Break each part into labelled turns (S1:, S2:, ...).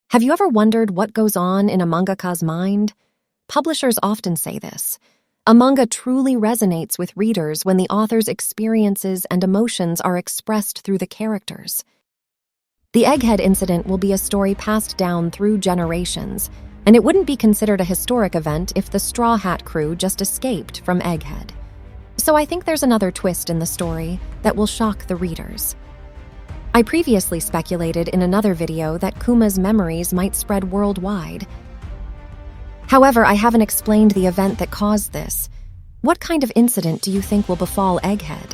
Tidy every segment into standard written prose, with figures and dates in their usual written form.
S1: Have you ever wondered what goes on in a mangaka's mind? Publishers often say this. A manga truly resonates with readers when the author's experiences and emotions are expressed through the characters. The Egghead incident will be a story passed down through generations, and it wouldn't be considered a historic event if the Straw Hat crew just escaped from Egghead. So I think there's another twist in the story that will shock the readers. I previously speculated in another video that Kuma's memories might spread worldwide. However, I haven't explained the event that caused this. What kind of incident do you think will befall Egghead?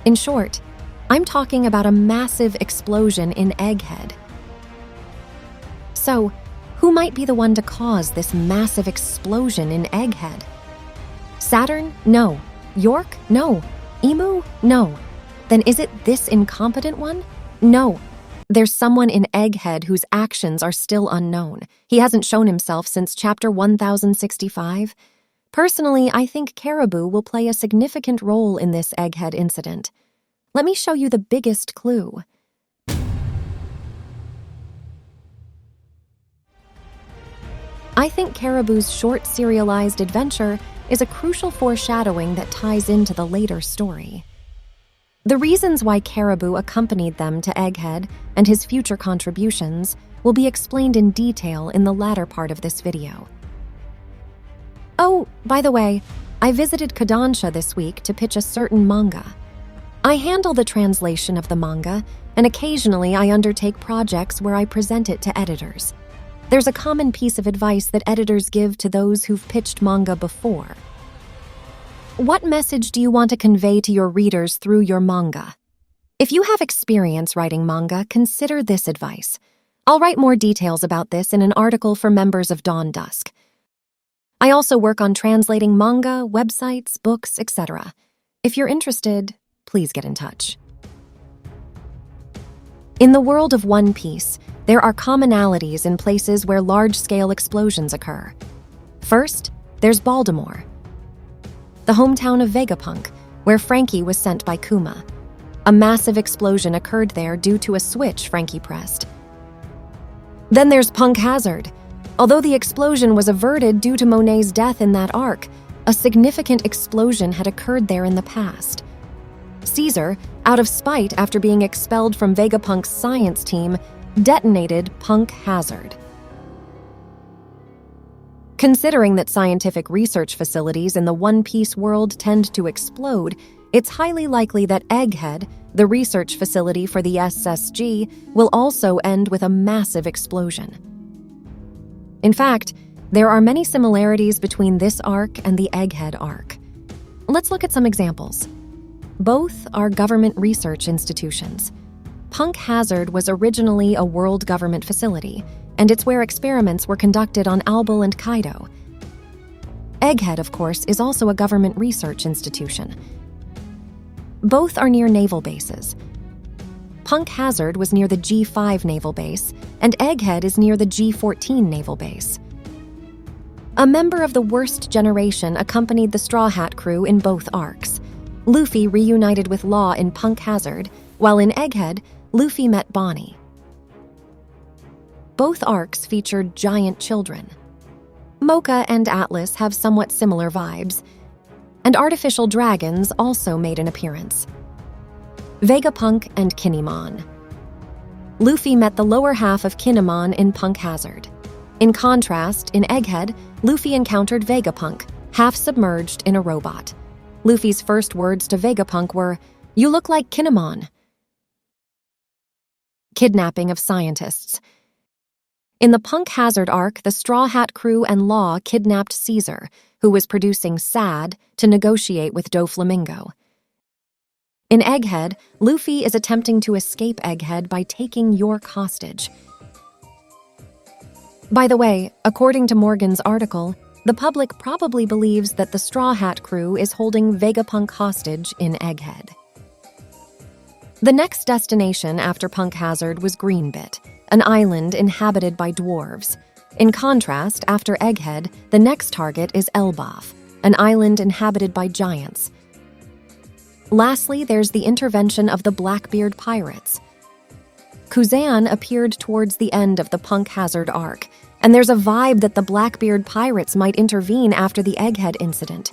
S1: In short, I'm talking about a massive explosion in Egghead. So, who might be the one to cause this massive explosion in Egghead? Saturn? No. York? No. Emu? No. Then is it this incompetent one? No. There's someone in Egghead whose actions are still unknown. He hasn't shown himself since chapter 1065. Personally, I think Caribou will play a significant role in this Egghead incident. Let me show you the biggest clue. I think Caribou's short serialized adventure is a crucial foreshadowing that ties into the later story. The reasons why Caribou accompanied them to Egghead and his future contributions will be explained in detail in the latter part of this video. Oh, by the way, I visited Kodansha this week to pitch a certain manga. I handle the translation of the manga, and occasionally I undertake projects where I present it to editors. There's a common piece of advice that editors give to those who've pitched manga before. What message do you want to convey to your readers through your manga? If you have experience writing manga, consider this advice. I'll write more details about this in an article for members of Dawn Dusk. I also work on translating manga, websites, books, etc. If you're interested, please get in touch. In the world of One Piece, there are commonalities in places where large-scale explosions occur. First, there's Baltimore, the hometown of Vegapunk, where Frankie was sent by Kuma. A massive explosion occurred there due to a switch Frankie pressed. Then there's Punk Hazard. Although the explosion was averted due to Monet's death in that arc, a significant explosion had occurred there in the past. Caesar, out of spite after being expelled from Vegapunk's science team, detonated Punk Hazard. Considering that scientific research facilities in the One Piece world tend to explode, it's highly likely that Egghead, the research facility for the SSG, will also end with a massive explosion. In fact, there are many similarities between this arc and the Egghead arc. Let's look at some examples. Both are government research institutions. Punk Hazard was originally a world government facility, and it's where experiments were conducted on Albel and Kaido. Egghead, of course, is also a government research institution. Both are near naval bases. Punk Hazard was near the G5 naval base, and Egghead is near the G14 naval base. A member of the Worst Generation accompanied the Straw Hat crew in both arcs. Luffy reunited with Law in Punk Hazard, while in Egghead, Luffy met Bonnie. Both arcs featured giant children. Mocha and Atlas have somewhat similar vibes, and artificial dragons also made an appearance. Vegapunk and Kinemon. Luffy met the lower half of Kinemon in Punk Hazard. In contrast, in Egghead, Luffy encountered Vegapunk, half submerged in a robot. Luffy's first words to Vegapunk were, "You look like Kinemon." Kidnapping of scientists. In the Punk Hazard arc, the Straw Hat crew and Law kidnapped Caesar, who was producing SAD, to negotiate with Doflamingo. In Egghead, Luffy is attempting to escape Egghead by taking York hostage. By the way, according to Morgan's article, the public probably believes that the Straw Hat crew is holding Vegapunk hostage in Egghead. The next destination after Punk Hazard was Greenbit, an island inhabited by dwarves. In contrast, after Egghead, the next target is Elbaf, an island inhabited by giants. Lastly, there's the intervention of the Blackbeard pirates. Kuzan appeared towards the end of the Punk Hazard arc, and there's a vibe that the Blackbeard pirates might intervene after the Egghead incident.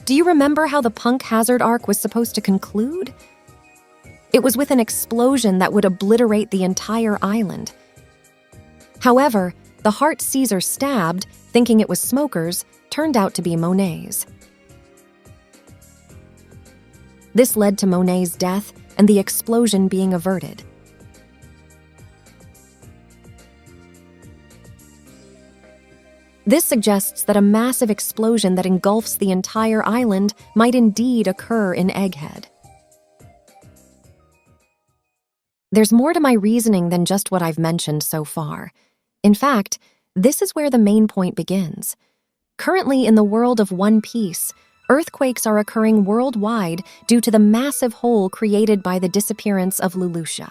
S1: Do you remember how the Punk Hazard arc was supposed to conclude? It was with an explosion that would obliterate the entire island. However, the heart Caesar stabbed, thinking it was smokers, turned out to be Monet's. This led to Monet's death and the explosion being averted. This suggests that a massive explosion that engulfs the entire island might indeed occur in Egghead. There's more to my reasoning than just what I've mentioned so far. In fact, this is where the main point begins. Currently, in the world of One Piece, earthquakes are occurring worldwide due to the massive hole created by the disappearance of Lelouch.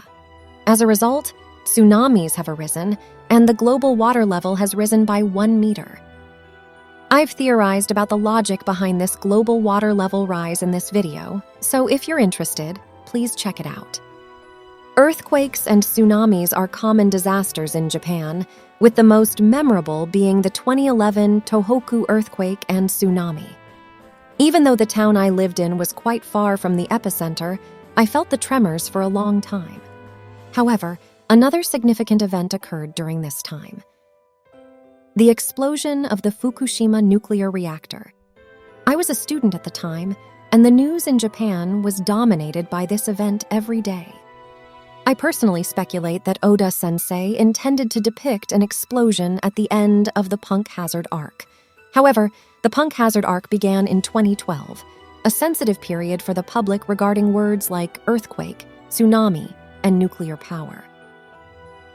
S1: As a result, tsunamis have arisen, and the global water level has risen by 1 meter. I've theorized about the logic behind this global water level rise in this video, so if you're interested, please check it out. Earthquakes and tsunamis are common disasters in Japan, with the most memorable being the 2011 Tohoku earthquake and tsunami. Even though the town I lived in was quite far from the epicenter, I felt the tremors for a long time. However, another significant event occurred during this time. The explosion of the Fukushima nuclear reactor. I was a student at the time, and the news in Japan was dominated by this event every day. I personally speculate that Oda-sensei intended to depict an explosion at the end of the Punk Hazard arc. However, the Punk Hazard arc began in 2012, a sensitive period for the public regarding words like earthquake, tsunami, and nuclear power.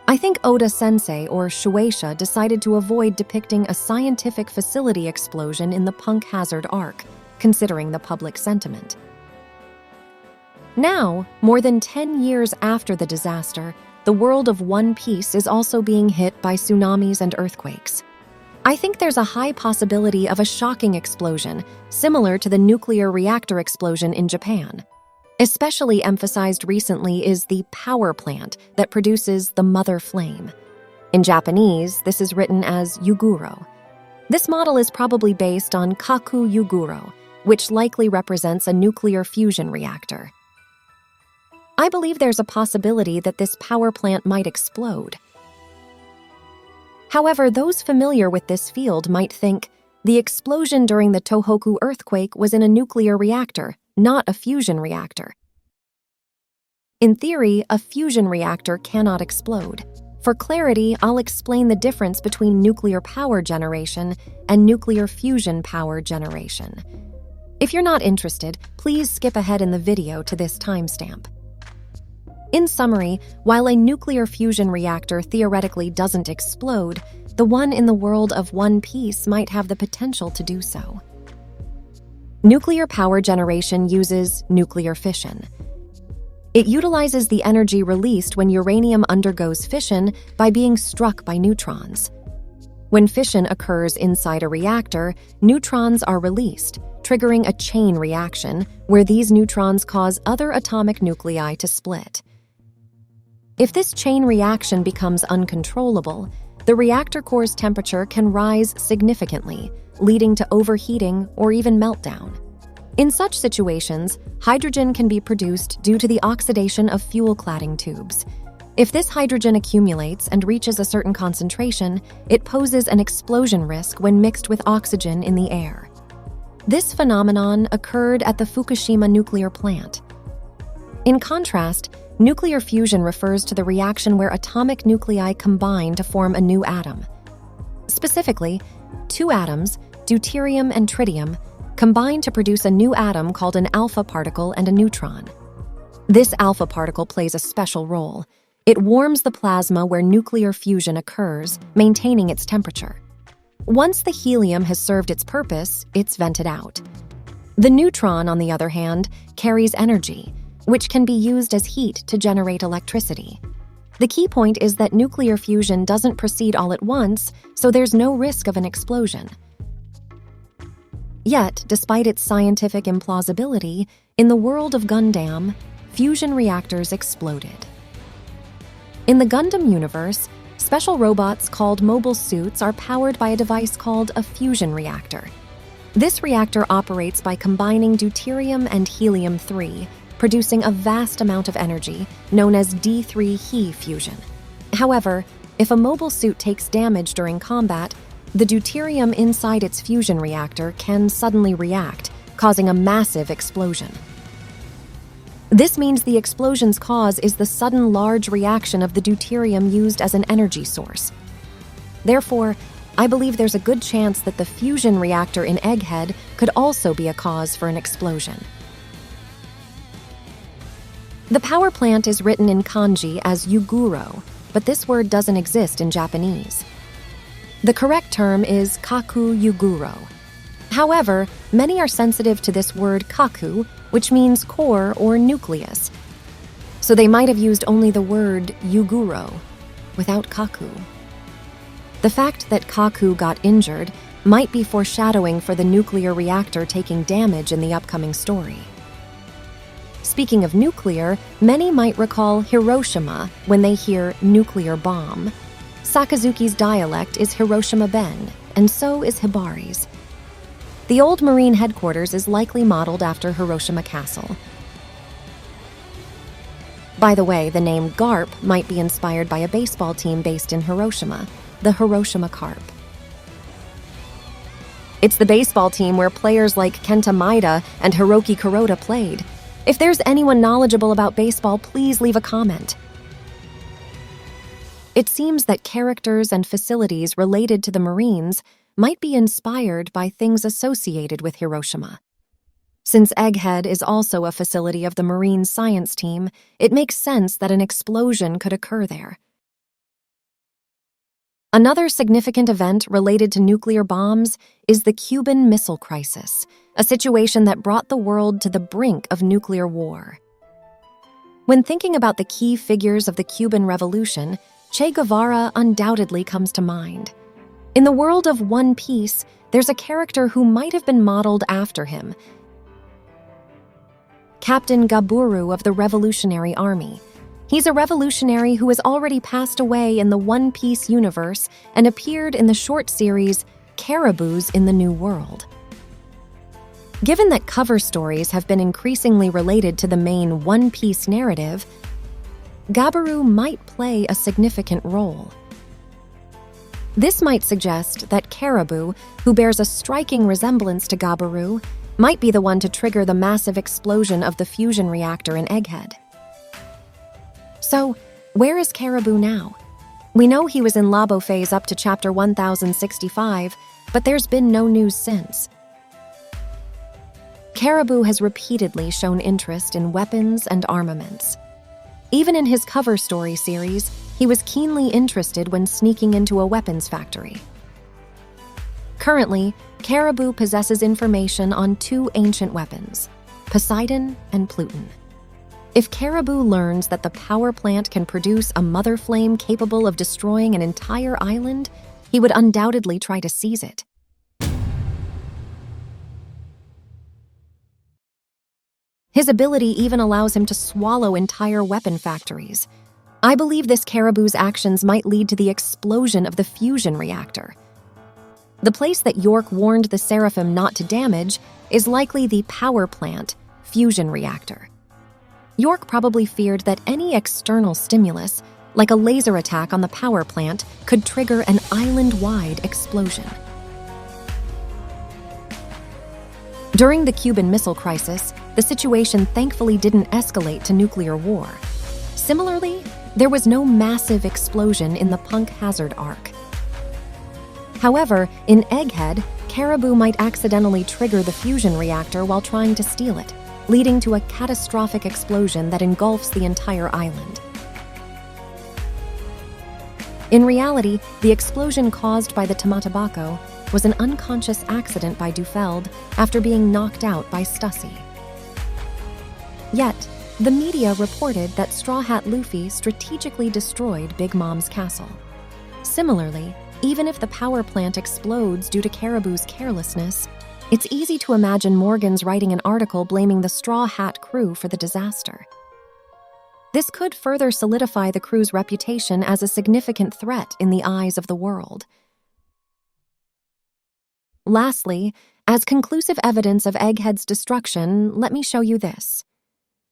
S1: I think Oda-sensei or Shueisha decided to avoid depicting a scientific facility explosion in the Punk Hazard arc, considering the public sentiment. Now, more than 10 years after the disaster, the world of One Piece is also being hit by tsunamis and earthquakes. I think there's a high possibility of a shocking explosion, similar to the nuclear reactor explosion in Japan. Especially emphasized recently is the power plant that produces the mother flame. In Japanese, this is written as Yuguro. This model is probably based on Kaku Yuguro, which likely represents a nuclear fusion reactor. I believe there's a possibility that this power plant might explode. However, those familiar with this field might think the explosion during the Tohoku earthquake was in a nuclear reactor, not a fusion reactor. In theory, a fusion reactor cannot explode. For clarity, I'll explain the difference between nuclear power generation and nuclear fusion power generation. If you're not interested, please skip ahead in the video to this timestamp. In summary, while a nuclear fusion reactor theoretically doesn't explode, the one in the world of One Piece might have the potential to do so. Nuclear power generation uses nuclear fission. It utilizes the energy released when uranium undergoes fission by being struck by neutrons. When fission occurs inside a reactor, neutrons are released, triggering a chain reaction where these neutrons cause other atomic nuclei to split. If this chain reaction becomes uncontrollable, the reactor core's temperature can rise significantly, leading to overheating or even meltdown. In such situations, hydrogen can be produced due to the oxidation of fuel cladding tubes. If this hydrogen accumulates and reaches a certain concentration, it poses an explosion risk when mixed with oxygen in the air. This phenomenon occurred at the Fukushima nuclear plant. In contrast, nuclear fusion refers to the reaction where atomic nuclei combine to form a new atom. Specifically, two atoms, deuterium and tritium, combine to produce a new atom called an alpha particle and a neutron. This alpha particle plays a special role. It warms the plasma where nuclear fusion occurs, maintaining its temperature. Once the helium has served its purpose, it's vented out. The neutron, on the other hand, carries energy, which can be used as heat to generate electricity. The key point is that nuclear fusion doesn't proceed all at once, so there's no risk of an explosion. Yet, despite its scientific implausibility, in the world of Gundam, fusion reactors exploded. In the Gundam universe, special robots called mobile suits are powered by a device called a fusion reactor. This reactor operates by combining deuterium and helium-3, producing a vast amount of energy, known as D3 He fusion. However, if a mobile suit takes damage during combat, the deuterium inside its fusion reactor can suddenly react, causing a massive explosion. This means the explosion's cause is the sudden large reaction of the deuterium used as an energy source. Therefore, I believe there's a good chance that the fusion reactor in Egghead could also be a cause for an explosion. The power plant is written in kanji as yuguro, but this word doesn't exist in Japanese. The correct term is kaku yuguro. However, many are sensitive to this word kaku, which means core or nucleus. So they might have used only the word yuguro, without kaku. The fact that kaku got injured might be foreshadowing for the nuclear reactor taking damage in the upcoming story. Speaking of nuclear, many might recall Hiroshima when they hear nuclear bomb. Sakazuki's dialect is Hiroshima-ben, and so is Hibari's. The old Marine headquarters is likely modeled after Hiroshima Castle. By the way, the name Garp might be inspired by a baseball team based in Hiroshima, the Hiroshima Carp. It's the baseball team where players like Kenta Maeda and Hiroki Kuroda played. If there's anyone knowledgeable about baseball, please leave a comment. It seems that characters and facilities related to the Marines might be inspired by things associated with Hiroshima. Since Egghead is also a facility of the Marine science team, it makes sense that an explosion could occur there. Another significant event related to nuclear bombs is the Cuban Missile Crisis, a situation that brought the world to the brink of nuclear war. When thinking about the key figures of the Cuban Revolution, Che Guevara undoubtedly comes to mind. In the world of One Piece, there's a character who might have been modeled after him, Captain Gaburu of the Revolutionary Army. He's a revolutionary who has already passed away in the One Piece universe and appeared in the short series Caribous in the New World. Given that cover stories have been increasingly related to the main One Piece narrative, Gaburu might play a significant role. This might suggest that Caribou, who bears a striking resemblance to Gaburu, might be the one to trigger the massive explosion of the fusion reactor in Egghead. So, where is Caribou now? We know he was in Labo phase up to chapter 1065, but there's been no news since. Caribou has repeatedly shown interest in weapons and armaments. Even in his cover story series, he was keenly interested when sneaking into a weapons factory. Currently, Caribou possesses information on two ancient weapons, Poseidon and Pluton. If Caribou learns that the power plant can produce a mother flame capable of destroying an entire island, he would undoubtedly try to seize it. His ability even allows him to swallow entire weapon factories. I believe this Caribou's actions might lead to the explosion of the fusion reactor. The place that York warned the Seraphim not to damage is likely the power plant fusion reactor. York probably feared that any external stimulus, like a laser attack on the power plant, could trigger an island-wide explosion. During the Cuban Missile Crisis, the situation thankfully didn't escalate to nuclear war. Similarly, there was no massive explosion in the Punk Hazard arc. However, in Egghead, Caribou might accidentally trigger the fusion reactor while trying to steal it, leading to a catastrophic explosion that engulfs the entire island. In reality, the explosion caused by the Tamatabako was an unconscious accident by Dufeld after being knocked out by Stussy. Yet, the media reported that Straw Hat Luffy strategically destroyed Big Mom's castle. Similarly, even if the power plant explodes due to Caribou's carelessness, it's easy to imagine Morgan's writing an article blaming the Straw Hat crew for the disaster. This could further solidify the crew's reputation as a significant threat in the eyes of the world. Lastly, as conclusive evidence of Egghead's destruction, let me show you this.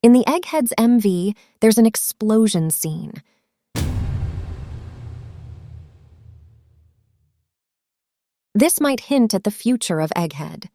S1: In the Egghead's MV, there's an explosion scene. This might hint at the future of Egghead.